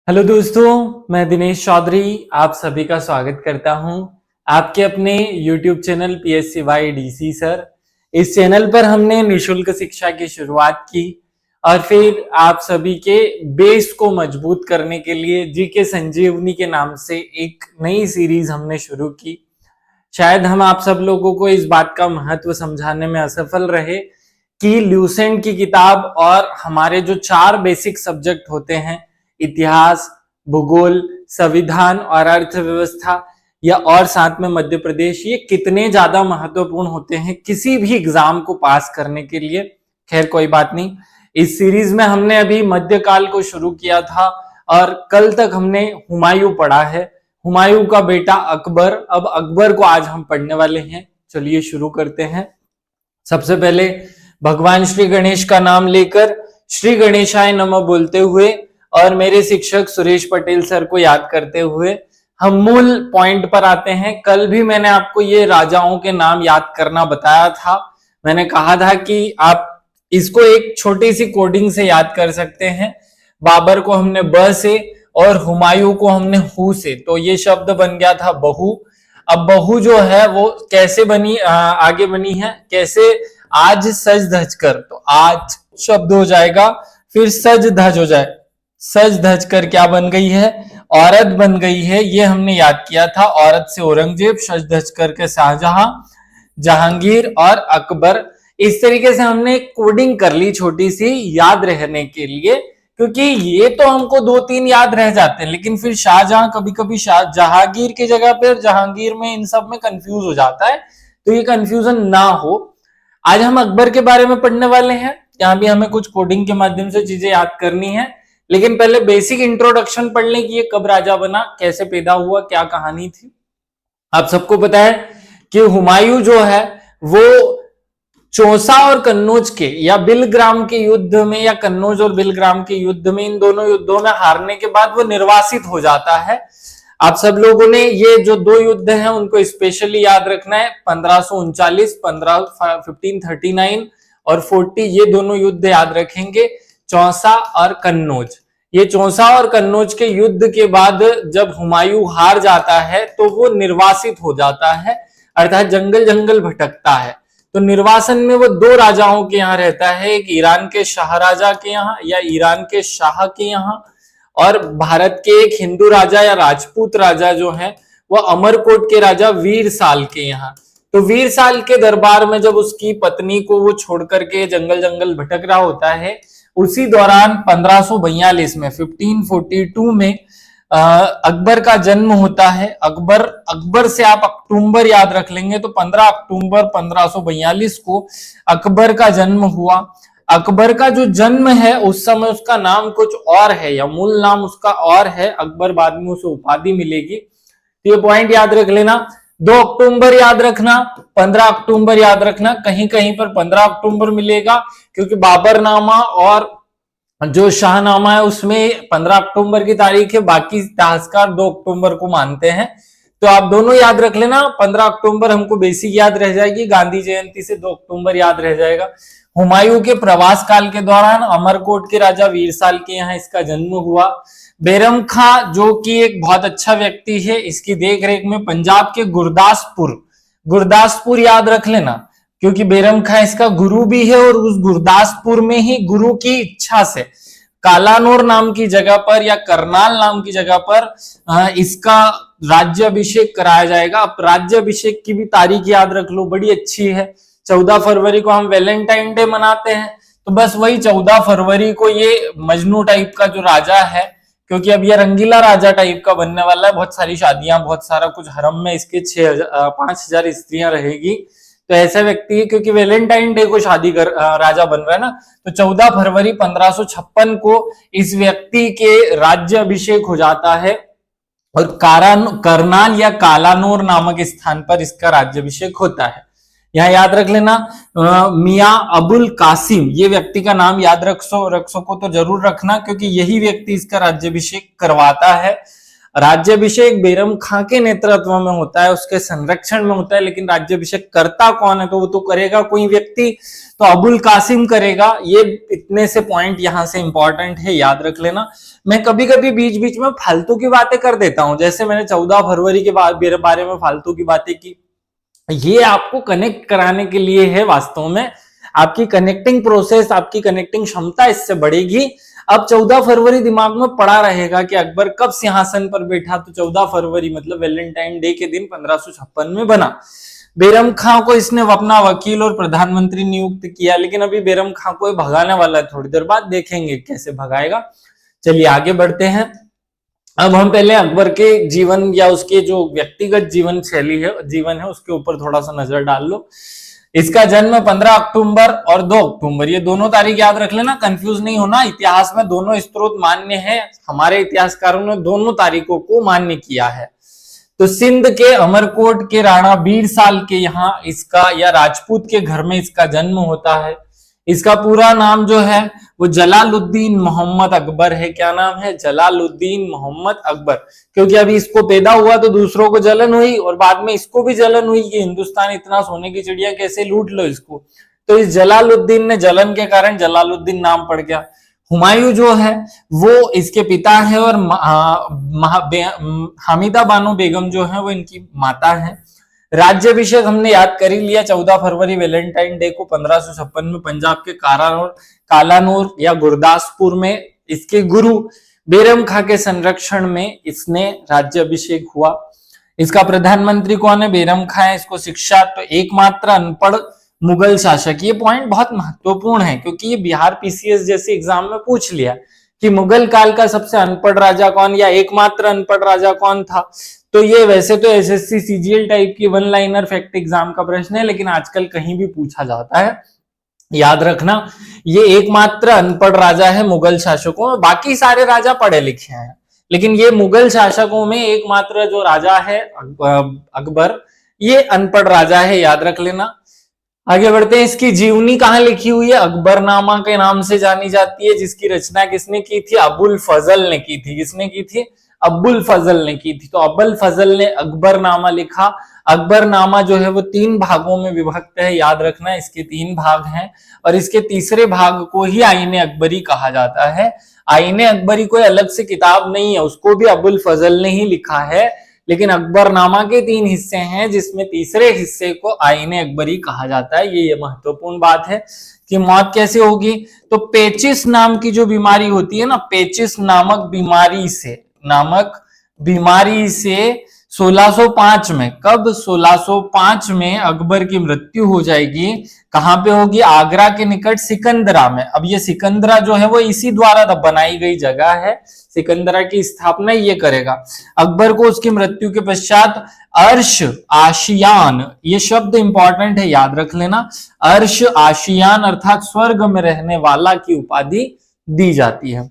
Hello दोस्तों, मैं दिनेश चौधरी आप सभी का स्वागत करता हूं आपके अपने YouTube channel PSCY DC sir. इस चैनल पर हमने निशुल्क शिक्षा की शुरुआत की और फिर आप सभी के बेस को मजबूत करने के लिए जीके संजीवनी के नाम से एक नई सीरीज हमने शुरू की। शायद हम आप सब लोगों को इस बात का महत्व समझाने में असफल रहे कि ल्यूसेंट की किताब और हमारे जो 4 बेसिक सब्जेक्ट होते हैं, इतिहास, भूगोल, संविधान और अर्थव्यवस्था, या और साथ में मध्य प्रदेश, ये कितने ज्यादा महत्वपूर्ण होते हैं किसी भी एग्जाम को पास करने के लिए। खैर कोई बात नहीं, इस सीरीज में हमने अभी मध्यकाल को शुरू किया था और कल तक हमने हुमायूं पढ़ा है, हुमायूं का बेटा अकबर। अब अकबर को आज हम पढ़ने वाले हैं। चलिए शुरू करते हैं। सबसे पहले भगवान श्री गणेश का नाम लेकर श्री गणेशाय नमः बोलते हुए और मेरे शिक्षक सुरेश पटेल सर को याद करते हुए हम मूल पॉइंट पर आते हैं। कल भी मैंने आपको ये राजाओं के नाम याद करना बताया था। मैंने कहा था कि आप इसको एक छोटी सी कोडिंग से याद कर सकते हैं। बाबर को हमने ब से और हुमायूं को हमने हु से, तो ये शब्द बन गया था बहु। अब बहु जो है वो कैसे बनी, आगे बनी है कैसे, आज सज धज कर, तो आज शब्द हो जाएगा, फिर सज धज हो जाए, सज धज कर क्या बन गई है, औरत बन गई है। ये हमने याद किया था। औरत से औरंगजेब, सज धज कर के शाहजहां, जहांगीर और अकबर। इस तरीके से हमने कोडिंग कर ली छोटी सी याद रहने के लिए, क्योंकि ये तो हमको 2-3 याद रह जाते हैं, लेकिन फिर शाहजहां कभी कभी जहांगीर की जगह पर जहांगीर में इन सब में कंफ्यूज हो जाता है, तो ये कंफ्यूजन ना हो। आज हम अकबर के बारे में पढ़ने वाले हैं। यहाँ भी हमें कुछ कोडिंग के माध्यम से चीजें याद करनी है, लेकिन पहले बेसिक इंट्रोडक्शन पढ़ लें कि ये कब राजा बना, कैसे पैदा हुआ, क्या कहानी थी। आप सबको पता है कि हुमायूं जो है वो चौसा और कन्नौज के या बिलग्राम के युद्ध में, या कन्नौज और बिलग्राम के युद्ध में, इन दोनों युद्धों में हारने के बाद वो निर्वासित हो जाता है। आप सब लोगों ने ये जो 2 युद्ध हैं उनको स्पेशली याद रखना है। 1539, 1539 और 40, ये दोनों युद्ध याद रखेंगे, चौसा और कन्नौज। ये चौसा और कन्नौज के युद्ध के बाद जब हुमायूं हार जाता है तो वो निर्वासित हो जाता है, अर्थात जंगल जंगल भटकता है। तो निर्वासन में वो 2 राजाओं के यहाँ रहता है, एक ईरान के शाह राजा के यहाँ या ईरान के शाह के यहाँ, और भारत के एक हिंदू राजा या राजपूत राजा जो है वो अमरकोट के राजा वीर साल के यहाँ। तो वीर साल के दरबार में जब उसकी पत्नी को वो छोड़ करके जंगल जंगल भटक रहा होता है, उसी दौरान 1542 में 1542 में अकबर का जन्म होता है। अकबर से आप अक्टूबर याद रख लेंगे तो 15 अक्टूबर 1542 को अकबर का जन्म हुआ। अकबर का जो जन्म है उस समय उसका नाम कुछ और है, या मूल नाम उसका और है। अकबर बाद में उसे उपाधि मिलेगी, तो ये पॉइंट याद रख लेना। 2 अक्टूबर याद रखना, 15 अक्टूबर याद रखना, कहीं कहीं पर 15 अक्टूबर मिलेगा क्योंकि बाबरनामा और जो शाहनामा है उसमें 15 अक्टूबर की तारीख है, बाकी इतिहासकार 2 अक्टूबर को मानते हैं। तो आप दोनों याद रख लेना। 15 अक्टूबर हमको बेसिक याद रह जाएगी, गांधी जयंती से 2 अक्टूबर याद रह जाएगा। हुमायूं के प्रवास काल के दौरान अमरकोट के राजा वीरसाल के यहाँ इसका जन्म हुआ। बैरम खां जो कि एक बहुत अच्छा व्यक्ति है, इसकी देखरेख में पंजाब के गुरदासपुर याद रख लेना, क्योंकि बैरम खां इसका गुरु भी है, और उस गुरदासपुर में ही गुरु की इच्छा से कालानौर नाम की जगह पर या करनाल नाम की जगह पर इसका राज्याभिषेक कराया जाएगा। अब राज्याभिषेक की भी तारीख याद रख लो, बड़ी अच्छी है। 14 फरवरी को हम वैलेंटाइन डे मनाते हैं, तो बस वही 14 फरवरी को ये मजनू टाइप का जो राजा है, क्योंकि अब ये रंगीला राजा टाइप का बनने वाला है, बहुत सारी शादियां, बहुत सारा कुछ, हरम में इसके 5000 स्त्रियां रहेगी। तो ऐसा व्यक्ति है, क्योंकि वैलेंटाइन डे को शादी कर राजा बन रहा है ना, तो 14 फरवरी 1556 को इस व्यक्ति के राज्य अभिषेक हो जाता है, और करनाल या कालानौर नामक स्थान पर इसका राज्याभिषेक होता है। यहाँ याद रख लेना मियां अबुल कासिम, ये व्यक्ति का नाम याद रख सको तो जरूर रखना, क्योंकि यही व्यक्ति इसका राज्याभिषेक करवाता है। राज्याभिषेक बेरम खां के नेतृत्व में होता है, उसके संरक्षण में होता है, लेकिन राज्याभिषेक करता कौन है? तो वो तो करेगा कोई व्यक्ति, तो अबुल कासिम करेगा। ये इतने से पॉइंट यहां से इंपॉर्टेंट है, याद रख लेना। मैं कभी कभी बीच बीच में फालतू की बातें कर देता हूं, जैसे मैंने 14 फरवरी के बारे में फालतू की बातें की, ये आपको कनेक्ट कराने के लिए है। वास्तव में आपकी कनेक्टिंग प्रोसेस, आपकी कनेक्टिंग क्षमता इससे बढ़ेगी। अब 14 फरवरी दिमाग में पड़ा रहेगा कि अकबर कब सिंहासन पर बैठा, तो 14 फरवरी मतलब वैलेंटाइन डे के दिन 1556 में बना। बेरम खां को इसने अपना वकील और प्रधानमंत्री नियुक्त किया, लेकिन अभी बेरम खां को भगाने वाला है, थोड़ी देर बाद देखेंगे कैसे भगाएगा। चलिए आगे बढ़ते हैं। अब हम पहले अकबर के जीवन या उसके जो व्यक्तिगत जीवन शैली है, जीवन है, उसके ऊपर थोड़ा सा नजर डाल लो। इसका जन्म 15 अक्टूबर और 2 अक्टूबर, ये दोनों तारीख याद रख लेना, कंफ्यूज नहीं होना। इतिहास में दोनों स्रोत मान्य है, हमारे इतिहासकारों ने दोनों तारीखों को मान्य किया है। तो सिंध के अमरकोट के राणा बीरसाल के यहाँ इसका, या राजपूत के घर में इसका जन्म होता है। इसका पूरा नाम जो है वो जलालुद्दीन मोहम्मद अकबर है। क्या नाम है? जलालुद्दीन मोहम्मद अकबर। क्योंकि अभी इसको पैदा हुआ तो दूसरों को जलन हुई, और बाद में इसको भी जलन हुई कि हिंदुस्तान इतना सोने की चिड़िया, कैसे लूट लो इसको। तो इस जलालुद्दीन ने जलन के कारण जलालुद्दीन नाम पड़ गया। हुमायूं जो है वो इसके पिता है, और हामिदा बानो बेगम जो है वो इनकी माता है। राज्याभिषेक हमने याद कर ही लिया, 14 फरवरी वैलेंटाइन डे को 1556 में पंजाब के कालानूर या गुरदासपुर में इसके गुरु बेरम खां के संरक्षण में इसने राज्याभिषेक हुआ। इसका प्रधानमंत्री कौन है? बेरम खां है। इसको शिक्षा, तो एकमात्र अनपढ़ मुगल शासक। ये पॉइंट बहुत महत्वपूर्ण है, क्योंकि ये बिहार पीसीएस जैसे एग्जाम में पूछ लिया कि मुगल काल का सबसे अनपढ़ राजा कौन, या एकमात्र अनपढ़ राजा कौन था। तो ये वैसे तो एसएससी सीजीएल टाइप की वन लाइनर फैक्ट एग्जाम का प्रश्न है, लेकिन आजकल कहीं भी पूछा जाता है, याद रखना। ये एकमात्र अनपढ़ राजा है मुगल शासकों में, बाकी सारे राजा पढ़े लिखे हैं, लेकिन ये मुगल शासकों में एकमात्र जो राजा है अकबर, ये अनपढ़ राजा है, याद रख लेना। आगे बढ़ते हैं। इसकी जीवनी कहाँ लिखी हुई है? अकबरनामा के नाम से जानी जाती है, जिसकी रचना किसने की थी? अबुल फजल ने की थी। किसने की थी? अबुल फजल ने की थी। तो अबुल फजल ने अकबरनामा लिखा। अकबरनामा जो है वो 3 भागों में विभक्त है, याद रखना। इसके 3 भाग हैं, और इसके तीसरे भाग को ही आईने अकबरी कहा जाता है। आईने अकबरी कोई अलग से किताब नहीं है, उसको भी अबुल फजल ने ही लिखा है, लेकिन अकबरनामा के 3 हिस्से हैं, जिसमें तीसरे हिस्से को आईने अकबरी कहा जाता है। ये महत्वपूर्ण बात है कि मौत कैसे होगी। तो पेचिस नाम की जो बीमारी होती है ना, पेचिस नामक बीमारी से 1605 में, कब? 1605 में अकबर की मृत्यु हो जाएगी। कहां पे होगी? आगरा के निकट सिकंदरा में। अब ये सिकंदरा जो है वो इसी द्वारा बनाई गई जगह है, सिकंदरा की स्थापना ये करेगा। अकबर को उसकी मृत्यु के पश्चात अर्श आशियान, ये शब्द इंपॉर्टेंट है, याद रख लेना। अर्श आशियान अर्थात स्वर्ग में रहने वाला की उपाधि दी जाती है।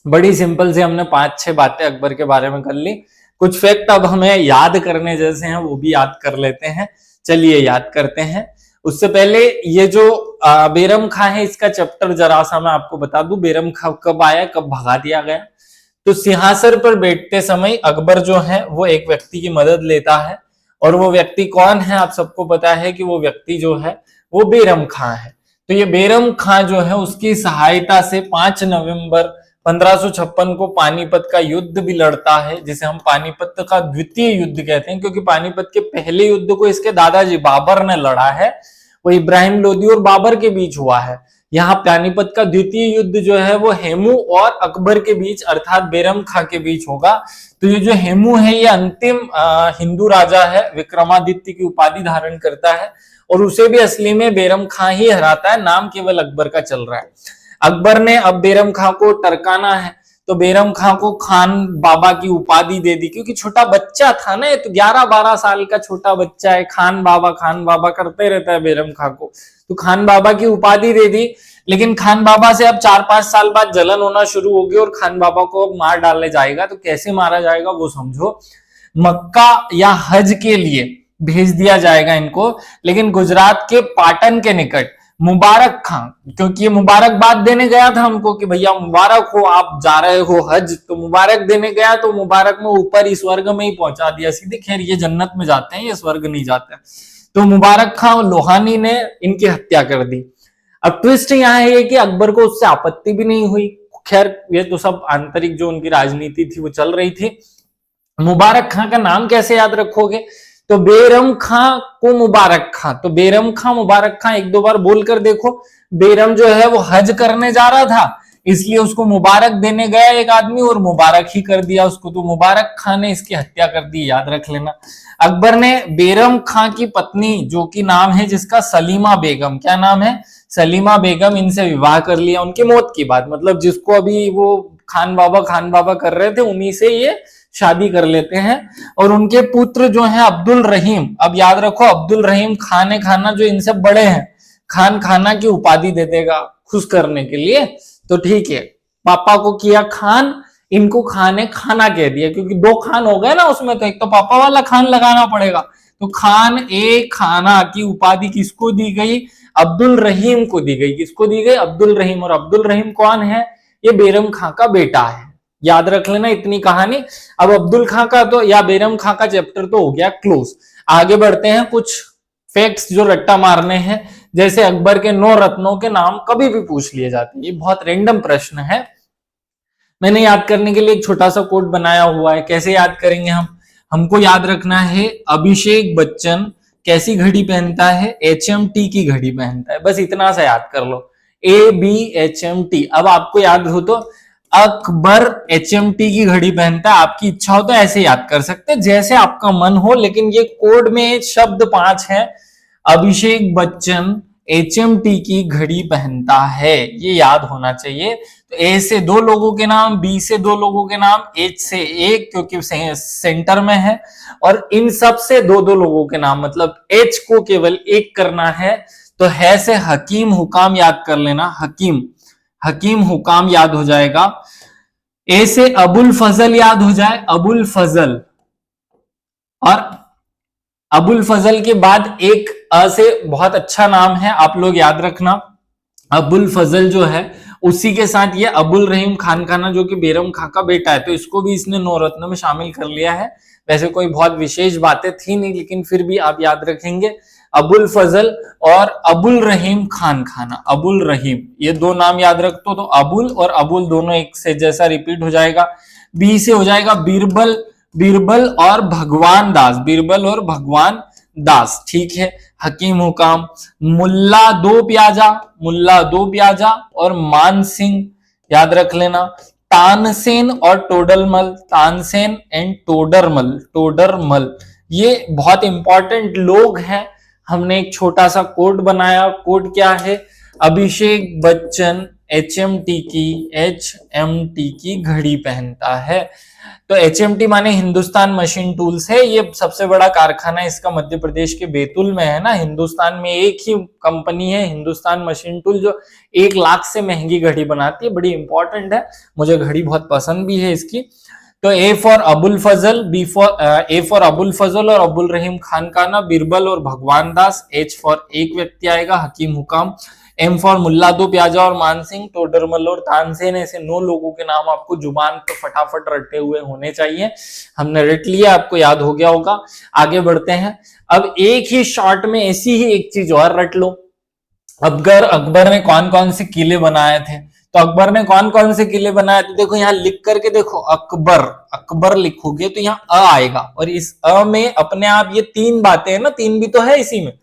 बड़ी सिंपल से हमने 5-6 बातें अकबर के बारे में कर ली। कुछ फैक्ट अब हमें याद करने जैसे हैं, वो भी याद कर लेते हैं। चलिए याद करते हैं। उससे पहले ये जो बेरम खां है, इसका चैप्टर जरा सा मैं आपको बता दूं। बेरम खां कब आया, कब भगा दिया गया? तो सिंहासन पर बैठते समय अकबर जो है वो एक व्यक्ति की मदद लेता है, और वो व्यक्ति कौन है? आप सबको पता है कि वो व्यक्ति जो है वो बेरम खां है। तो ये बेरम खां जो है उसकी सहायता से 5 नवंबर 1556 को पानीपत का युद्ध भी लड़ता है, जिसे हम पानीपत का द्वितीय युद्ध कहते हैं, क्योंकि पानीपत के पहले युद्ध को इसके दादाजी बाबर ने लड़ा है, वो इब्राहिम लोदी और बाबर के बीच हुआ है। यहाँ पानीपत का द्वितीय युद्ध जो है वो हेमू और अकबर के बीच अर्थात बेरम खां के बीच होगा। तो ये जो हेमू है ये अंतिम हिंदू राजा है, विक्रमादित्य की उपाधि धारण करता है, और उसे भी असली में बेरम खां ही हराता है, नाम केवल अकबर का चल रहा है। अकबर ने अब बेरम खां को टरकाना है, तो बेरम खां को खान बाबा की उपाधि दे दी, क्योंकि छोटा बच्चा था ना, तो 11-12 साल का छोटा बच्चा है, खान बाबा करते रहता है बेरम खां को, तो खान बाबा की उपाधि दे दी। लेकिन खान बाबा से अब 4-5 साल बाद जलन होना शुरू होगी, और खान बाबा को अब मार डालने जाएगा। तो कैसे मारा जाएगा वो समझो। मक्का या हज के लिए भेज दिया जाएगा इनको, लेकिन गुजरात के पाटन के निकट मुबारक खां, क्योंकि ये मुबारकबाद देने गया था हमको कि भैया मुबारक हो, आप जा रहे हो हज, तो मुबारक देने गया, तो मुबारक में ऊपर ही स्वर्ग में ही पहुंचा दिया सीधे। खैर ये जन्नत में जाते हैं, ये स्वर्ग नहीं जाते। तो मुबारक खां लोहानी ने इनकी हत्या कर दी। अब ट्विस्ट यहाँ है कि अकबर को उससे आपत्ति भी नहीं हुई। खैर ये तो सब आंतरिक जो उनकी राजनीति थी वो चल रही थी। मुबारक खां का नाम कैसे याद रखोगे? तो बेरम खां को मुबारक खां, तो बेरम खां मुबारक खां एक दो बार बोलकर देखो। बेरम जो है वो हज करने जा रहा था, इसलिए उसको मुबारक देने गया एक आदमी और मुबारक ही कर दिया उसको, तो मुबारक खां ने इसकी हत्या कर दी, याद रख लेना। अकबर ने बेरम खां की पत्नी, जो कि नाम है जिसका सलीमा बेगम, क्या नाम है? सलीमा बेगम, इनसे विवाह कर लिया उनकी मौत की बाद। मतलब जिसको अभी वो खान बाबा कर रहे थे, उन्हीं से ये शादी कर लेते हैं। और उनके पुत्र जो हैं अब्दुल रहीम, अब याद रखो अब्दुल रहीम खान खाना जो इनसे बड़े हैं, खान खाना की उपाधि दे देगा खुश करने के लिए। तो ठीक है, पापा को किया खान, इनको खाने खाना कह दिया, क्योंकि दो खान हो गए ना उसमें, तो एक तो पापा वाला खान लगाना पड़ेगा। तो खान ए खाना की उपाधि किसको दी गई? अब्दुल रहीम को दी गई। किसको दी गई? अब्दुल रहीम। और अब्दुल रहीम कौन है? ये बेरम खां का बेटा है। याद रख लेना इतनी कहानी। अब अब्दुल खां का तो या बेरम खां का चैप्टर तो हो गया क्लोज। आगे बढ़ते हैं, कुछ फैक्ट्स जो रट्टा मारने हैं। जैसे अकबर के 9 रत्नों के नाम कभी भी पूछ लिए जाते हैं, ये बहुत रैंडम प्रश्न है। मैंने याद करने के लिए एक छोटा सा कोड बनाया हुआ है। कैसे याद करेंगे हम? हमको याद रखना है अभिषेक बच्चन कैसी घड़ी पहनता है? HMT की घड़ी पहनता है। बस इतना सा याद कर लो, ABHMT। अब आपको याद हो तो अकबर HMT की घड़ी पहनता है। आपकी इच्छा हो तो ऐसे याद कर सकते हैं, जैसे आपका मन हो, लेकिन ये कोड में शब्द 5 है। अभिषेक बच्चन HMT की घड़ी पहनता है, ये याद होना चाहिए। तो A से 2 लोगों के नाम, B से 2 लोगों के नाम, H से 1 क्योंकि सेंटर में है, और इन सब से 2-2 लोगों के नाम, मतलब H को केवल 1 करना है। तो है से हकीम हुकाम याद कर लेना, हकीम, हकीम हुकाम याद हो जाएगा। ए से अबुल फजल याद हो जाए, अबुल फजल। और अबुल फजल के बाद एक अ से बहुत अच्छा नाम है, आप लोग याद रखना। अबुल फजल जो है उसी के साथ ये अबुल रहीम खान खाना जो कि बेरम खां का बेटा है, तो इसको भी इसने 9 रत्नों में शामिल कर लिया है। वैसे कोई बहुत विशेष बातें थी नहीं, लेकिन फिर भी आप याद रखेंगे अबुल फजल और अबुल रहीम खान खाना। अबुल रहीम, ये 2 नाम याद रखते तो अबुल और अबुल दोनों एक से जैसा रिपीट हो जाएगा। बी से हो जाएगा बीरबल, बीरबल और भगवान दास, बीरबल और भगवान दास, ठीक है। हकीम हुकाम, मुल्ला 2 प्याजा, मुल्ला 2 प्याजा और मान सिंह याद रख लेना। तानसेन और टोडरमल, तानसेन एंड टोडरमल, टोडरमल, ये बहुत इंपॉर्टेंट लोग हैं। हमने एक छोटा सा कोड बनाया। कोड क्या है? अभिषेक बच्चन HMT की घड़ी पहनता है। तो HMT माने हिंदुस्तान मशीन टूल्स है। ये सबसे बड़ा कारखाना इसका मध्य प्रदेश के बैतूल में है ना। हिंदुस्तान में एक ही कंपनी है हिंदुस्तान मशीन टूल, जो 1 लाख से महंगी घड़ी बनाती है। बड़ी इंपॉर्टेंट है, मुझे घड़ी बहुत पसंद भी है इसकी। तो A for Abul Fazal, A for Abul Fazal और अबुल रहीम खान खाना, बीरबल और भगवान दास। H फॉर एक व्यक्ति आएगा, हकीम हुकाम। M फॉर मुल्ला 2 प्याजा और मानसिंह, टोडरमल और तानसेन। ऐसे 9 लोगों के नाम आपको जुबान पे फटाफट रटे हुए होने चाहिए। हमने रट लिया, आपको याद हो गया होगा। आगे बढ़ते हैं। अब एक ही शॉट में ऐसी ही एक चीज और रट लो। अकबर ने कौन कौन से किले बनाए थे? तो अकबर ने कौन कौन से किले बनाए थे? देखो यहाँ लिख करके देखो, अकबर, अकबर लिखोगे तो यहाँ अ आएगा, और इस अ में अपने आप ये 3 बातें हैं ना, 3 भी तो है इसी में।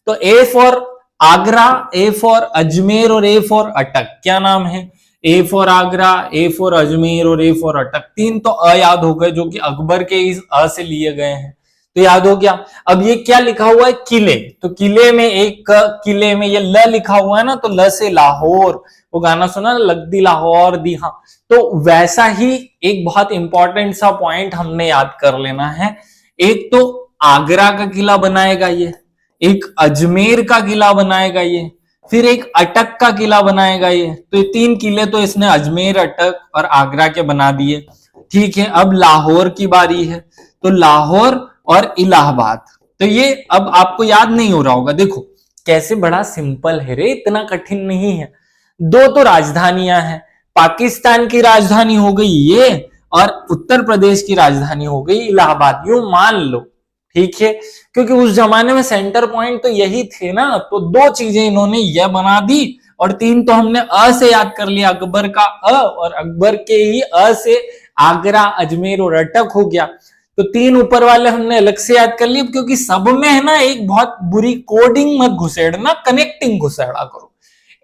तो A for Agra, A for Ajmer और A फॉर अटक। क्या नाम है? A for Agra, A for Ajmer और A फॉर अटक। 3 तो अ याद हो गए, जो कि अकबर के इस अ से लिए गए हैं, तो याद हो गया। अब ये क्या लिखा हुआ है? किले। तो किले में एक किले में ये ल लिखा हुआ है ना, तो ल से लाहौर, वो गाना सुना ना, लग दी लाहौर दी। हाँ, तो वैसा ही एक बहुत इंपॉर्टेंट सा पॉइंट हमने याद कर लेना है। एक तो आगरा का किला बनाएगा ये, एक अजमेर का किला बनाएगा ये, फिर एक अटक का किला बनाएगा ये। तो ये 3 किले तो इसने अजमेर, अटक और आगरा के बना दिए। ठीक है, अब लाहौर की बारी है। तो लाहौर और इलाहाबाद, तो ये अब आपको याद नहीं हो रहा होगा। देखो कैसे, बड़ा सिंपल है रे, इतना कठिन नहीं है। दो तो राजधानियां हैं, पाकिस्तान की राजधानी हो गई ये और उत्तर प्रदेश की राजधानी हो गई इलाहाबाद, यूं मान लो, ठीक है, क्योंकि उस जमाने में सेंटर पॉइंट तो यही थे ना। तो दो चीजें इन्होंने यह बना दी और तीन तो हमने अ से याद कर लिया, अकबर का अ, और अकबर के ही अ से आगरा, अजमेर और अटक हो गया। तो तीन ऊपर वाले हमने अलग से याद कर लिए, क्योंकि सब में है ना एक बहुत बुरी कोडिंग मत घुसेड़ना, कनेक्टिंग घुसेड़ा करो।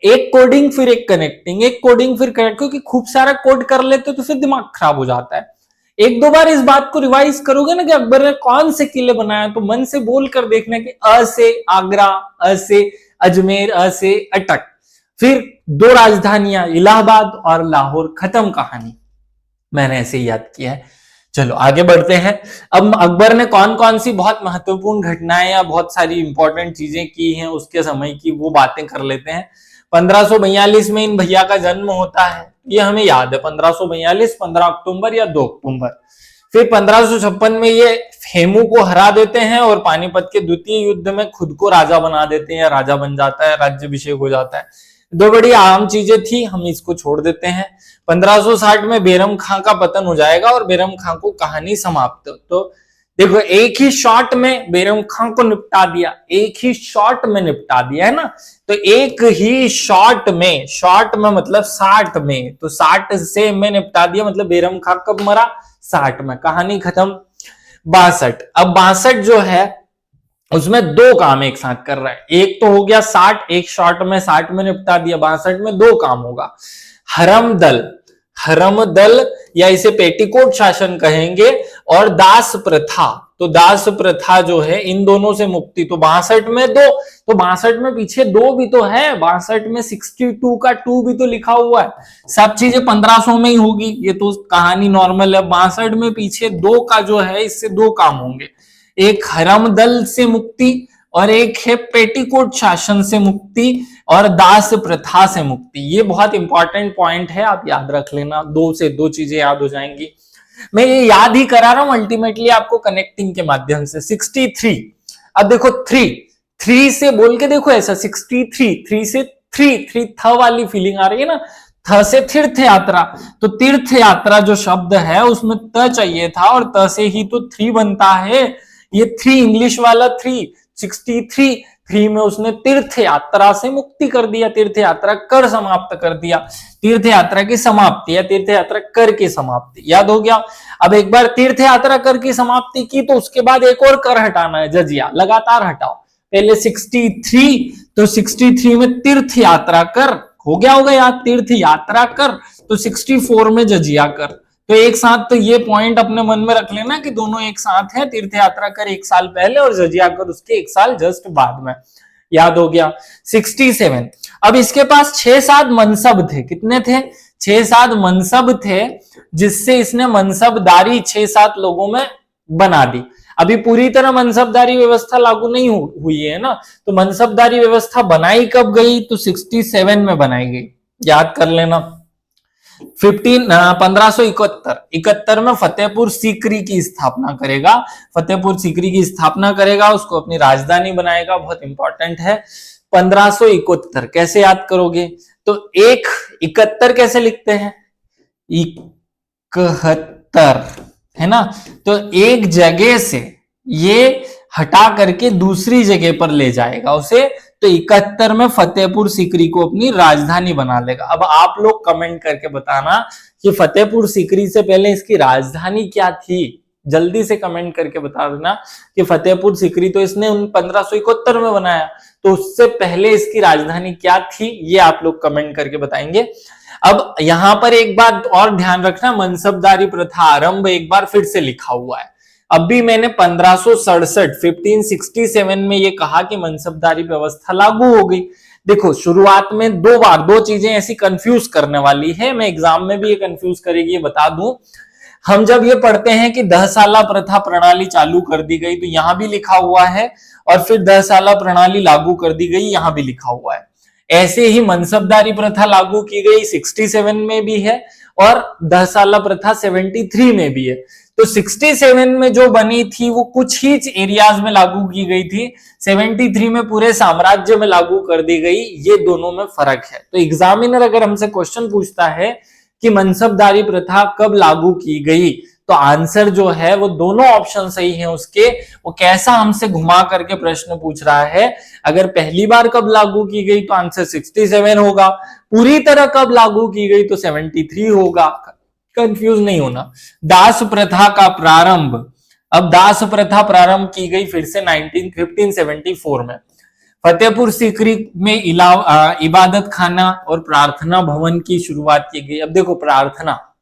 एक कोडिंग फिर एक कनेक्टिंग, एक कोडिंग फिर कनेक्ट, क्योंकि खूब सारा कोड कर लेते तो फिर दिमाग खराब हो जाता है। एक दो बार इस बात को रिवाइज करोगे ना कि अकबर ने कौन से किले बनाया, तो मन से बोल कर देखना कि अ से आगरा, अ से अजमेर, अ से अटक, फिर दो राजधानियां इलाहाबाद और लाहौर, खत्म कहानी। मैंने ऐसे ही याद किया है। चलो आगे बढ़ते हैं। अब अकबर ने कौन कौन सी बहुत महत्वपूर्ण घटनाएं या बहुत सारी इंपॉर्टेंट चीजें की हैं उसके समय की, वो बातें कर लेते हैं। 1542 में इन भैया का जन्म होता है, ये हमें याद है, 1542, 15 अक्टूबर या 2 अक्टूबर। फिर 1556 में ये हेमू को हरा देते हैं और पानीपत के द्वितीय युद्ध में खुद को राजा बना देते हैं, या राजा बन जाता है, राज्याभिषेक हो जाता है। दो बड़ी आम चीजें थी, हम इसको छोड़ देते हैं। 1560 में बैरम खां का पतन हो जाएगा और बैरम खां को कहानी समाप्त। तो देखो एक ही शॉट में बैरम खां को निपटा दिया, एक ही शॉट में निपटा दिया है ना। तो एक ही शॉट में मतलब 60 में, तो 60 से में निपटा दिया, मतलब बैरम खां कब मरा, 60 में, कहानी खत्म। 62, अब 62 जो है उसमें दो काम एक साथ कर रहा है। एक तो हो गया 60, एक शॉट में 60 में निपटा दिया, 62 में दो काम होगा। हरम दल या इसे पेटीकोट शासन कहेंगे, और दास प्रथा। तो दास प्रथा जो है, इन दोनों से मुक्ति। तो 62 में दो, तो 62 में पीछे दो भी तो है, 62 में 62 का 2 भी तो लिखा हुआ है। सब चीजें 1500 में ही होगी, ये तो कहानी नॉर्मल है। 62 में पीछे दो का जो है, इससे दो काम होंगे, एक हरम दल से मुक्ति और एक है पेटीकोट शासन से मुक्ति और दास प्रथा से मुक्ति। ये बहुत इंपॉर्टेंट पॉइंट है, आप याद रख लेना, दो से दो चीजें याद हो जाएंगी। मैं ये याद ही करा रहा हूं अल्टीमेटली आपको कनेक्टिंग के माध्यम से। 63, अब देखो 3 से बोल के देखो ऐसा, 63, 3 से 3 थ वाली फीलिंग आ रही है ना, थ से तीर्थ यात्रा। तो तीर्थ यात्रा जो शब्द है उसमें त चाहिए था और त से ही तो 3 बनता है। ये 3 इंग्लिश वाला 3, 63, 3 में उसने तीर्थ यात्रा से मुक्ति कर दिया, तीर्थ यात्रा कर समाप्त कर दिया, तीर्थ यात्रा की समाप्ति या तीर्थ यात्रा कर की समाप्ति, याद हो गया। अब एक बार तीर्थ यात्रा कर की समाप्ति की तो उसके बाद एक और कर हटाना है, जजिया, लगातार हटाओ। पहले 63, तो 63 में तीर्थ यात्रा कर हो गया होगा याद, तीर्थ यात्रा कर, तो 64 में जजिया कर। तो एक साथ तो ये पॉइंट अपने मन में रख लेना कि दोनों एक साथ है, तीर्थ यात्रा कर एक साल पहले और जजिया कर उसके एक साल जस्ट बाद में, याद हो गया। 67, अब इसके पास 6-7 मनसब थे, कितने थे, 6-7 मनसब थे, जिससे इसने मनसबदारी 6-7 लोगों में बना दी। अभी पूरी तरह मनसबदारी व्यवस्था लागू नहीं हुई है ना, तो मनसबदारी व्यवस्था बनाई कब गई, तो 67 में बनाई गई, याद कर लेना। 1571 में फतेहपुर सीकरी की स्थापना करेगा, फतेहपुर सीकरी की स्थापना करेगा, उसको अपनी राजधानी बनाएगा, बहुत इंपॉर्टेंट है। 1571 कैसे याद करोगे, तो 71 कैसे लिखते हैं, 71 है ना, तो एक जगह से ये हटा करके दूसरी जगह पर ले जाएगा उसे, तो 71 में फतेहपुर सीकरी को अपनी राजधानी बना लेगा। अब आप लोग कमेंट करके बताना कि फतेहपुर सीकरी से पहले इसकी राजधानी क्या थी, जल्दी से कमेंट करके बता देना कि फतेहपुर सीकरी तो इसने 1571 में बनाया, तो उससे पहले इसकी राजधानी क्या थी, ये आप लोग कमेंट करके बताएंगे। अब यहां पर एक बात और ध्यान रखना, मनसबदारी प्रथा आरंभ एक बार फिर से लिखा हुआ है। अभी मैंने 1567 में ये कहा कि मनसबदारी व्यवस्था लागू हो गई। देखो शुरुआत में दो चीजें ऐसी कंफ्यूज करने वाली है, मैं एग्जाम में भी ये कंफ्यूज करेगी, ये बता दूं। हम जब ये पढ़ते हैं कि 10 साला प्रथा प्रणाली चालू कर दी गई, तो यहां भी लिखा हुआ है, और फिर 10 साला प्रणाली लागू कर दी गई, यहां भी लिखा हुआ है। ऐसे ही मनसबदारी प्रथा लागू की गई 67 में भी है और 10 साला प्रथा 73 में भी है। तो 67 में जो बनी थी वो कुछ ही एरियाज में लागू की गई थी, 73 में पूरे साम्राज्य में लागू कर दी गई। ये दोनों में फर्क है। तो एग्जामिनर अगर हमसे क्वेश्चन पूछता है कि मनसबदारी प्रथा कब लागू की गई, तो आंसर जो है वो दोनों ऑप्शन सही हैं उसके। वो कैसा हमसे घुमा करके प्रश्न पूछ रहा है, अगर पहली बार कब लागू की गई तो आंसर 67 होगा, पूरी तरह कब लागू की गई तो 73 होगा। कंफ्यूज नहीं होना। दास प्रथा का प्रारंभ, अब दास प्रथा प्रारंभ की गई फिर से 1574 में। फतेहपुर सीकरी में इबादत खाना और प्रार्थना भवन की शुरुआत की गई। अब देखो प्रार्थना,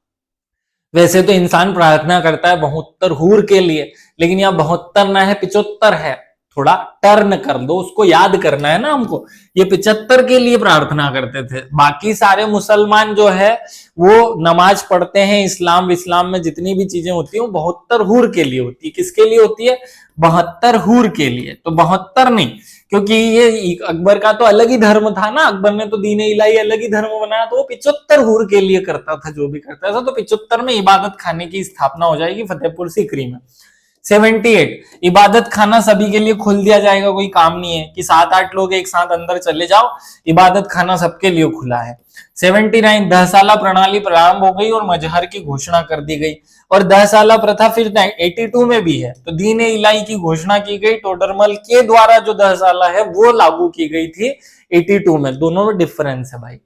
वैसे तो इंसान प्रार्थना करता है 72 हूर के लिए, लेकिन यहाँ 72 ना है 75 है, थोड़ा टर्न कर दो, उसको याद करना है ना हमको। ये 75 के लिए प्रार्थना करते थे। बाकी सारे मुसलमान जो है वो नमाज पढ़ते हैं, इस्लाम में जितनी भी चीजें होती है वो 72 हूर के लिए होती है। किसके लिए होती है? 72 हूर के लिए। तो 72 नहीं, क्योंकि ये अकबर का तो अलग ही धर्म था ना, अकबर ने तो दीन इलाही अलग ही धर्म बनाया, तो वो 75 हूर के लिए करता था जो भी करता था। तो 75 में इबादत खाने की स्थापना हो जाएगी फतेहपुर सीकरी में। 78 इबादत खाना सभी के लिए खोल दिया जाएगा, कोई काम नहीं है कि 7-8 लोग एक साथ अंदर चले जाओ, इबादत खाना सबके लिए खुला है। 79 दहसाला प्रणाली प्रारंभ हो गई और मजहर की घोषणा कर दी गई। और दहसाला प्रथा फिर 82 में भी है, तो दीन इलाही की घोषणा की गई। टोडरमल के द्वारा जो दहसाला है वो लागू की गई थी 82 में। दोनों में डिफरेंस है भाई।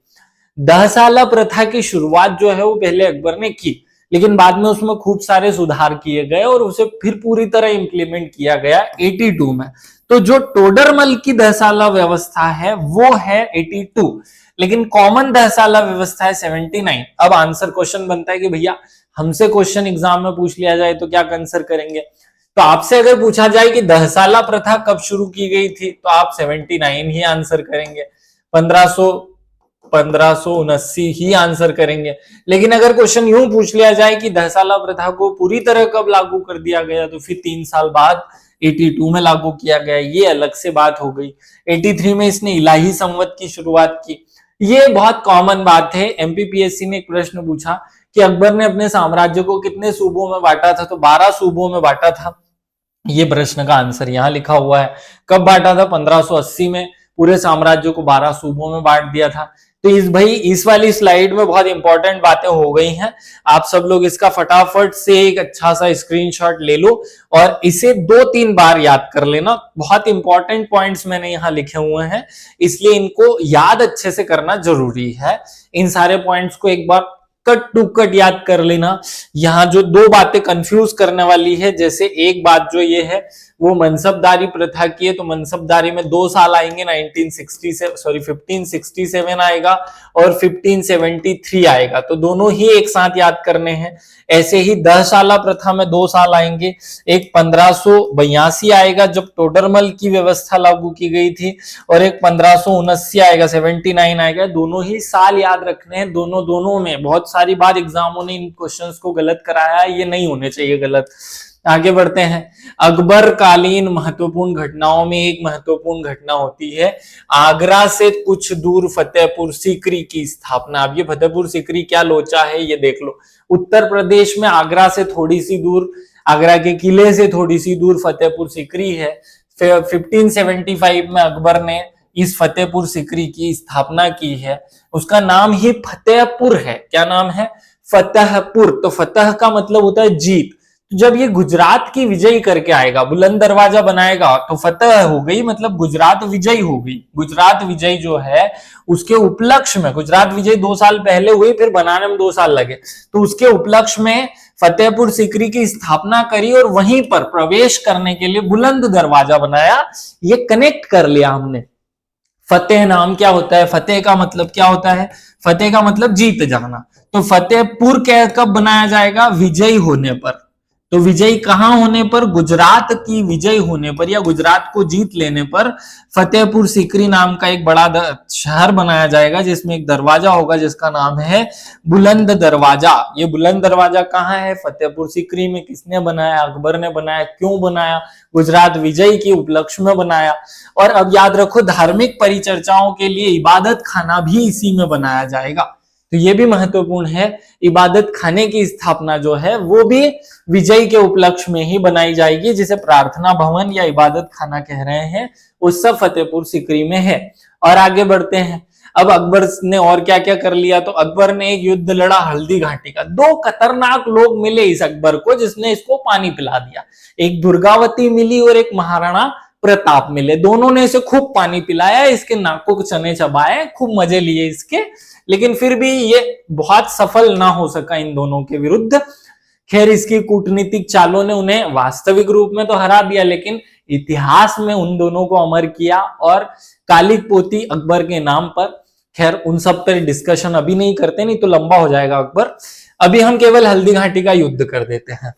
दहसाला प्रथा की शुरुआत जो है वो पहले अकबर ने की, लेकिन बाद में उसमें खूब सारे सुधार किए गए और उसे फिर पूरी तरह इंप्लीमेंट किया गया 82 में। तो जो टोडरमल की दहसाला व्यवस्था है वो है 82, लेकिन कॉमन दहसाला व्यवस्था है 79। अब आंसर क्वेश्चन बनता है कि भैया हमसे क्वेश्चन एग्जाम में पूछ लिया जाए तो क्या आंसर करेंगे? तो आपसे अगर पूछा जाए कि दहसाला प्रथा कब शुरू की गई थी तो आप 79 ही आंसर करेंगे, 1579 ही आंसर करेंगे। लेकिन अगर क्वेश्चन यूं पूछ लिया जाए कि दहसाला प्रथा को पूरी तरह कब लागू कर दिया गया तो फिर 3 साल बाद 82 में लागू किया गया, ये अलग से बात हो गई। 83 में इसने इलाही संवत की शुरुआत की। ये बहुत कॉमन बात है। एमपीपीएससी ने एक प्रश्न पूछा कि अकबर ने अपने साम्राज्य को कितने सूबों में बांटा था, तो 12 सूबों में बांटा था। ये प्रश्न का आंसर यहां लिखा हुआ है। कब बांटा था? 1580 में पूरे साम्राज्य को 12 सूबों में बांट दिया था। तो इस वाली स्लाइड में बहुत इंपॉर्टेंट बातें हो गई हैं। आप सब लोग इसका फटाफट से एक अच्छा सा स्क्रीनशॉट ले लो और इसे 2-3 बार याद कर लेना। बहुत इंपॉर्टेंट पॉइंट्स मैंने यहाँ लिखे हुए हैं, इसलिए इनको याद अच्छे से करना जरूरी है। इन सारे पॉइंट्स को एक बार कट टू कट याद कर लेना। यहाँ जो 2 बातें कंफ्यूज करने वाली है, जैसे एक बात जो ये है वो मनसबदारी प्रथा की है, तो मनसबदारी में 2 साल आएंगे, 1567 आएगा और 1573 आएगा, तो दोनों ही एक साथ याद करने हैं। ऐसे ही दहसाला प्रथा में 2 साल आएंगे, एक 1582 आएगा जब टोडरमल की व्यवस्था लागू की गई थी, और एक 1579 आएगा, 79 आएगा। दोनों ही साल याद रखने हैं। दोनों में बहुत सारी बार एग्जामों ने इन क्वेश्चंस को गलत कराया है, ये नहीं होने चाहिए गलत। आगे बढ़ते हैं। अकबर कालीन महत्वपूर्ण घटनाओं में एक महत्वपूर्ण घटना होती है आगरा से कुछ दूर फतेहपुर सीकरी की स्थापना। अब ये फतेहपुर सीकरी क्या लोचा है ये देख लो। उत्तर प्रदेश में आगरा से थोड़ी सी दूर, आगरा के किले से थोड़ी सी दूर फतेहपुर सीकरी है। 1575 में अकबर ने इस फतेहपुर सीकरी की स्थापना की है। उसका नाम ही फतेहपुर है। क्या नाम है? फतेहपुर। तो फतेह का मतलब होता है जीत। तो जब ये गुजरात की विजयी करके आएगा, बुलंद दरवाजा बनाएगा, तो फतेह हो गई, मतलब गुजरात विजयी हो गई। गुजरात विजय जो है उसके उपलक्ष्य में, गुजरात विजय 2 साल पहले हुई, फिर बनाने में 2 साल लगे, तो उसके उपलक्ष्य में फतेहपुर सीकरी की स्थापना करी और वहीं पर प्रवेश करने के लिए बुलंद दरवाजा बनाया। ये कनेक्ट कर लिया हमने। फतेह नाम क्या होता है? फतेह का मतलब क्या होता है? फतेह का मतलब जीत जाना। तो फतेहपुर कब बनाया जाएगा? विजयी होने पर। तो विजयी कहां होने पर? गुजरात की विजय होने पर या गुजरात को जीत लेने पर फतेहपुर सीकरी नाम का एक बड़ा शहर बनाया जाएगा, जिसमें एक दरवाजा होगा जिसका नाम है बुलंद दरवाजा। ये बुलंद दरवाजा कहाँ है? फतेहपुर सीकरी में। किसने बनाया? अकबर ने बनाया। क्यों बनाया? गुजरात विजय के उपलक्ष्य में बनाया। और अब याद रखो, धार्मिक परिचर्चाओं के लिए इबादत खाना भी इसी में बनाया जाएगा। तो ये भी महत्वपूर्ण है। इबादत खाने की स्थापना जो है वो भी विजय के उपलक्ष्य में ही बनाई जाएगी, जिसे प्रार्थना भवन या इबादत खाना कह रहे हैं, उत्सव फतेहपुर सीकरी में है। और आगे बढ़ते हैं। अब अकबर ने और क्या क्या कर लिया, तो अकबर ने एक युद्ध लड़ा हल्दी घाटी का। दो खतरनाक लोग मिले इस अकबर को जिसने इसको पानी पिला दिया। एक दुर्गावती मिली और एक महाराणा प्रताप मिले। दोनों ने इसे खूब पानी पिलाया, इसके नाकों के चने चबाए, खूब मजे लिए इसके, लेकिन फिर भी ये बहुत सफल ना हो सका इन दोनों के विरुद्ध। खैर, इसकी कूटनीतिक चालों ने उन्हें वास्तविक रूप में तो हरा दिया, लेकिन इतिहास में उन दोनों को अमर किया और कालिक पोती अकबर के नाम पर। खैर, उन सब पर डिस्कशन अभी नहीं करते, नहीं तो लंबा हो जाएगा अकबर। अभी हम केवल हल्दी घाटी का युद्ध कर देते हैं।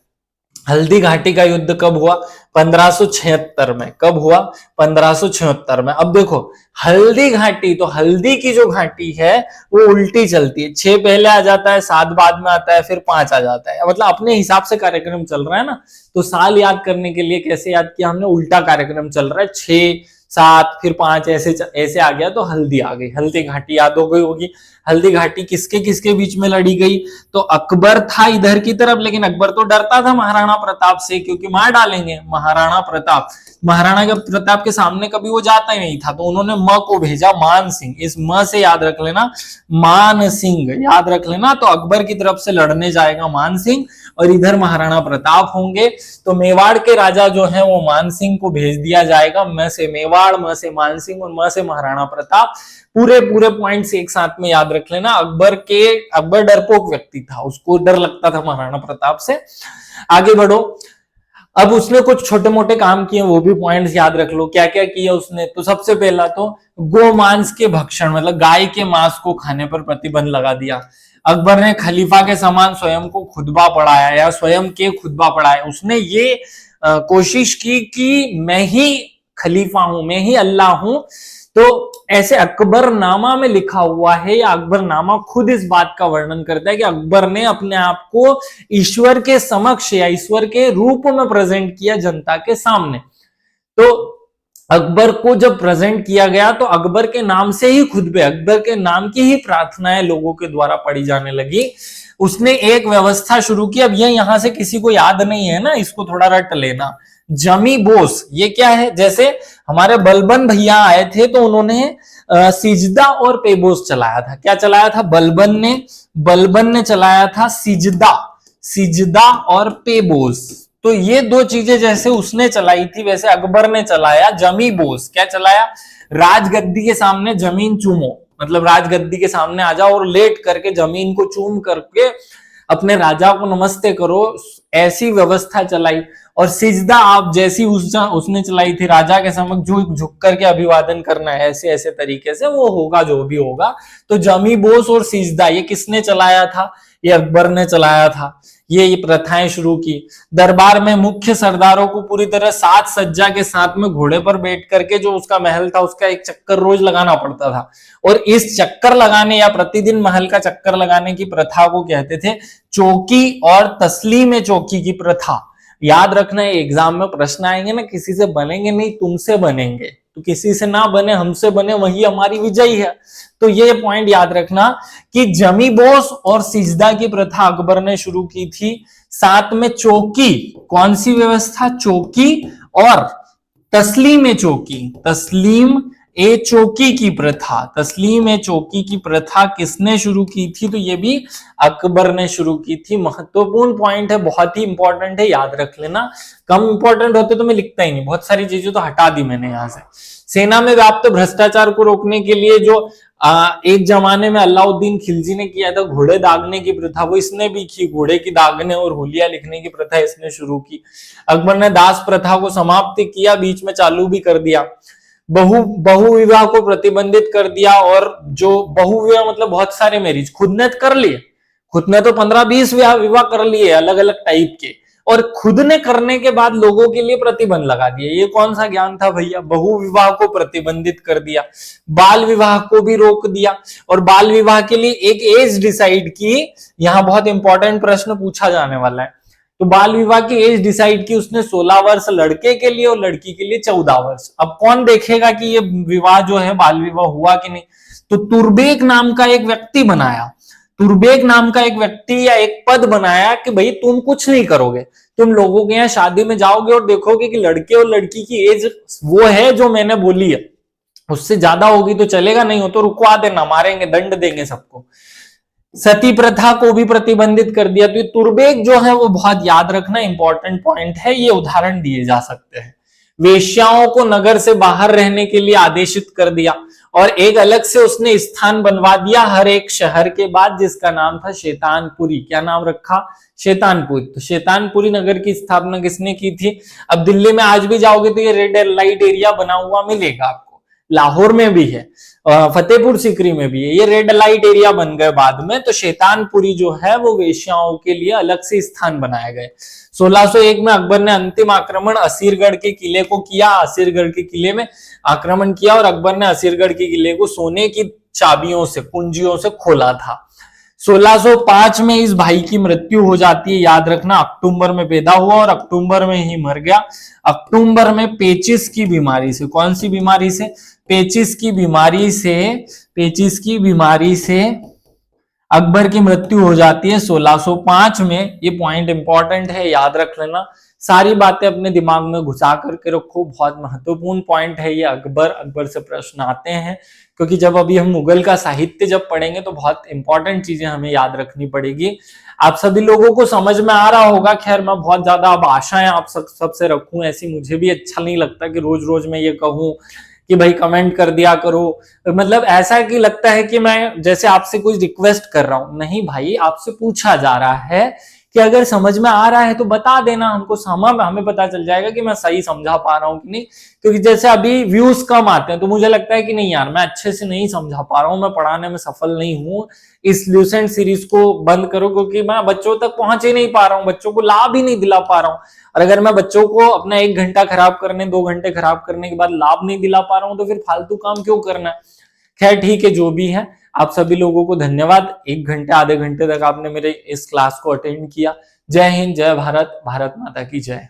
हल्दी घाटी का युद्ध कब हुआ? 1576 में। कब हुआ? 1576 में। अब देखो, हल्दी घाटी, तो हल्दी की जो घाटी है वो उल्टी चलती है। 6 पहले आ जाता है, 7 बाद में आता है, फिर 5 आ जाता है। मतलब अपने हिसाब से कार्यक्रम चल रहा है ना, तो साल याद करने के लिए कैसे याद किया हमने? उल्टा कार्यक्रम चल रहा है। 6, 7 फिर 5 ऐसे आ गया, तो हल्दी आ गई। हल्दी घाटी याद हो गई होगी। हल्दी घाटी किसके किसके बीच में लड़ी गई? तो अकबर था इधर की तरफ, लेकिन अकबर तो डरता था महाराणा प्रताप से, क्योंकि मार डालेंगे। महाराणा प्रताप के सामने कभी वो जाता ही नहीं था, तो उन्होंने म को भेजा, मान सिंह। इस म से याद रख लेना, मान सिंह याद रख लेना। तो अकबर की तरफ से लड़ने जाएगा मान सिंह, और इधर महाराणा प्रताप होंगे। तो मेवाड़ के राजा जो है वो मान सिंह को भेज दिया जाएगा। म से मेवाड़, म से मान सिंह और म से महाराणा प्रताप। पूरे पॉइंट्स एक साथ में याद रख लेना। अकबर डरपोक व्यक्ति था, उसको डर लगता था महाराणा प्रताप से। आगे बढ़ो। अब उसने कुछ छोटे मोटे काम किए, वो भी पॉइंट्स याद रख लो। क्या क्या किया उसने? तो सबसे पहला तो गोमांस के भक्षण, मतलब गाय के मांस को खाने पर प्रतिबंध लगा दिया। अकबर ने खलीफा के समान स्वयं को खुतबा पढ़ाया, या स्वयं के खुतबा पढ़ाया। उसने ये कोशिश की कि मैं ही खलीफा हूं, मैं ही अल्लाह हूं। तो ऐसे अकबरनामा में लिखा हुआ है, या अकबरनामा खुद इस बात का वर्णन करता है कि अकबर ने अपने आप को ईश्वर के समक्ष या ईश्वर के रूप में प्रेजेंट किया जनता के सामने। तो अकबर को जब प्रेजेंट किया गया, तो अकबर के नाम से ही खुतबे, अकबर के नाम की ही प्रार्थनाएं लोगों के द्वारा पढ़ी जाने लगी। उसने एक व्यवस्था शुरू की। अब ये यहां से किसी को याद नहीं है ना, इसको थोड़ा रट लेना। जमी बोस, ये क्या है? जैसे हमारे बलबन भैया आए थे, तो उन्होंने सिजदा और पेबोस चलाया था। क्या चलाया था? बलबन ने चलाया था सिजदा और पेबोस। तो ये दो चीजें जैसे उसने चलाई थी, वैसे अकबर ने चलाया जमी बोस। क्या चलाया? राजगद्दी के सामने जमीन चूमो, मतलब राजगद्दी के सामने आ जाओ और लेट करके जमीन को चूम करके अपने राजा को नमस्ते करो, ऐसी व्यवस्था चलाई। और सिजदा आप जैसी उसने चलाई थी, राजा के समक्ष झुक करके अभिवादन करना है, ऐसे ऐसे तरीके से वो होगा जो भी होगा। तो जमी बोस और सिजदा ये किसने चलाया था? ये अकबर ने चलाया था। ये प्रथाएं शुरू की। दरबार में मुख्य सरदारों को पूरी तरह साज सज्जा के साथ में घोड़े पर बैठ करके, जो उसका महल था उसका एक चक्कर रोज लगाना पड़ता था। और इस चक्कर लगाने या प्रतिदिन महल का चक्कर लगाने की प्रथा को कहते थे चौकी और तस्लीम चौकी की प्रथा। याद रखना, एग्जाम में प्रश्न आएंगे ना, किसी से बनेंगे नहीं, तुमसे बनेंगे। तो किसी से ना बने, हमसे बने, वही हमारी विजयी है। तो ये पॉइंट याद रखना कि जमी बोस और सिजदा की प्रथा अकबर ने शुरू की थी। साथ में चौकी, कौन सी व्यवस्था? चौकी और तस्लीम चौकी की प्रथा। तस्लीम चौकी की प्रथा किसने शुरू की थी? तो ये भी अकबर ने शुरू की थी। महत्वपूर्ण पॉइंट है, बहुत ही इंपॉर्टेंट है, याद रख लेना। कम इंपॉर्टेंट होते तो मैं लिखता ही नहीं, बहुत सारी चीजें तो हटा दी मैंने यहां से। सेना में व्याप्त भ्रष्टाचार को रोकने के लिए जो एक जमाने में अलाउद्दीन खिलजी ने किया था घोड़े दागने की प्रथा, वो इसने भी की। घोड़े की दागने और हुलिया लिखने की प्रथा इसने शुरू की। अकबर ने दास प्रथा को समाप्त किया, बीच में चालू भी कर दिया। बहु विवाह को प्रतिबंधित कर दिया। और जो बहु विवाह मतलब बहुत सारे मैरिज खुद ने कर लिए, खुद ने तो 15-20 विवाह कर लिए अलग अलग टाइप के, और खुद ने करने के बाद लोगों के लिए प्रतिबंध लगा दिया। ये कौन सा ज्ञान था भैया? बहु विवाह को प्रतिबंधित कर दिया, बाल विवाह को भी रोक दिया, और बाल विवाह के लिए एक एज डिसाइड की। यहां बहुत इंपॉर्टेंट प्रश्न पूछा जाने वाला है। तो बाल विवाह की एज डिसाइड की उसने 16 वर्ष लड़के के लिए और लड़की के लिए 14 वर्ष। अब कौन देखेगा कि ये विवाह जो है बाल विवाह हुआ कि नहीं? तो तुर्बेक नाम का एक व्यक्ति बनाया। तुर्बेक नाम का एक व्यक्ति या एक पद बनाया कि भाई तुम कुछ नहीं करोगे, तुम लोगों के यहाँ शादी में जाओगे और देखोगे कि लड़के और लड़की की एज वो है जो मैंने बोली है, उससे ज्यादा होगी तो चलेगा, नहीं हो तो रुकवा देना, मारेंगे, दंड देंगे सबको। सती प्रथा को भी प्रतिबंधित कर दिया। तो ये तुर्बेक जो है वो बहुत याद रखना इंपॉर्टेंट पॉइंट है, ये उदाहरण दिए जा सकते हैं। वेश्याओं को नगर से बाहर रहने के लिए आदेशित कर दिया और एक अलग से उसने स्थान बनवा दिया हर एक शहर के बाद, जिसका नाम था शैतानपुरी। क्या नाम रखा? शैतानपुरी। तो शैतानपुरी नगर की स्थापना किसने की थी? अब दिल्ली में आज भी जाओगे तो ये रेड लाइट एरिया बना हुआ मिलेगा आपको, लाहौर में भी है, फतेहपुर सीकरी में भी है, ये रेड लाइट एरिया बन गए बाद में। तो शैतानपुरी जो है वो वेश्याओं के लिए अलग से स्थान बनाए गए। 1601 में अकबर ने अंतिम आक्रमण असीरगढ़ के किले को किया। असीरगढ़ के किले में आक्रमण किया और अकबर ने असीरगढ़ के किले को सोने की चाबियों से, कुंजियों से खोला था। 1605 में इस भाई की मृत्यु हो जाती है, याद रखना। अक्टूबर में पैदा हुआ और अक्टूबर में ही मर गया। अक्टूबर में पेचिस की बीमारी से, कौन सी बीमारी से? पेचिस की बीमारी से, पेचिस की बीमारी से अकबर की मृत्यु हो जाती है 1605 में। ये पॉइंट इंपॉर्टेंट है, याद रख लेना। सारी बातें अपने दिमाग में घुसा करके रखो, बहुत महत्वपूर्ण पॉइंट है ये। अकबर से प्रश्न आते हैं, क्योंकि जब अभी हम मुगल का साहित्य जब पढ़ेंगे तो बहुत इंपॉर्टेंट चीजें हमें याद रखनी पड़ेगी। आप सभी लोगों को समझ में आ रहा होगा। खैर, मैं बहुत ज्यादा अब आशाएं आप सबसे रखूं ऐसी, मुझे भी अच्छा नहीं लगता कि रोज रोज मैं ये कहूं कि भाई कमेंट कर दिया करो, मतलब ऐसा कि लगता है कि मैं जैसे आपसे कोई रिक्वेस्ट कर रहा हूं। नहीं भाई, आपसे पूछा जा रहा है कि अगर समझ में आ रहा है तो बता देना हमको, हमें पता चल जाएगा कि मैं सही समझा पा रहा हूं कि नहीं। क्योंकि जैसे अभी व्यूज कम आते हैं तो मुझे लगता है कि नहीं यार, मैं अच्छे से नहीं समझा पा रहा हूं, मैं पढ़ाने में सफल नहीं हूं, इस ल्यूसेंट सीरीज को बंद करो, क्योंकि मैं बच्चों तक पहुंच ही नहीं पा रहा हूं, बच्चों को लाभ ही नहीं दिला पा रहा हूं। और अगर मैं बच्चों को अपना 1 घंटा खराब करने, 2 घंटे खराब करने के बाद लाभ नहीं दिला पा रहा हूं तो फिर फालतू काम क्यों करना है। खैर ठीक है, जो भी है। आप सभी लोगों को धन्यवाद। 1 घंटे, आधे घंटे तक आपने मेरे इस क्लास को अटेंड किया। जय हिंद, जय भारत, भारत माता की जय।